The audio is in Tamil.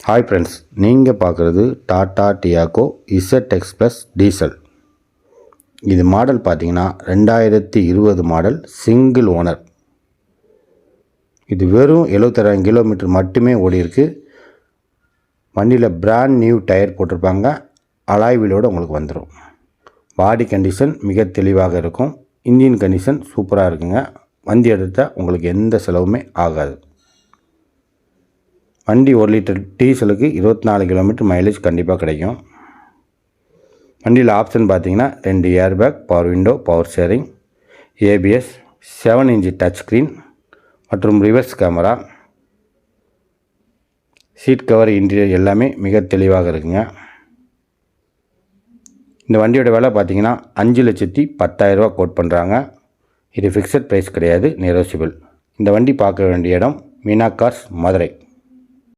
ஹாய் ஃப்ரெண்ட்ஸ், நீங்கள் பார்க்குறது Tata Tiago ZX plus diesel. இது மாடல் பார்த்தீங்கன்னா 2020 மாடல், சிங்கிள் ஓனர். இது வெறும் 76,000 கிலோமீட்டர் மட்டுமே ஓடி இருக்கு. வண்டியில் பிராண்ட் நியூ டயர் போட்டிருப்பாங்க. அலாய் வீலோடு உங்களுக்கு வந்துடும். பாடி கண்டிஷன் மிக தெளிவாக இருக்கும். இன்ஜின் கண்டிஷன் சூப்பராக இருக்குங்க. வண்டி எடுத்தால் உங்களுக்கு எந்த செலவுமே ஆகாது. வண்டி 1 லிட்டர் டீசலுக்கு 24 கிலோமீட்டர் மைலேஜ் கண்டிப்பாக கிடைக்கும். வண்டியில் ஆப்ஷன் பார்த்தீங்கன்னா 2 air bag, power window, power steering, ABS, 7 inch touch screen மற்றும் reverse camera, seat cover, interior எல்லாமே மிக தெளிவாக இருக்குங்க. இந்த வண்டியோட விலை பார்த்தீங்கன்னா 5,10,000 ரூபா கோட் பண்ணுறாங்க. இது ஃபிக்ஸட் ப்ரைஸ் கிடையாது, நெகோஷியபிள். இந்த வண்டி பார்க்க வேண்டிய இடம் மீனா கார்ஸ், மதுரை.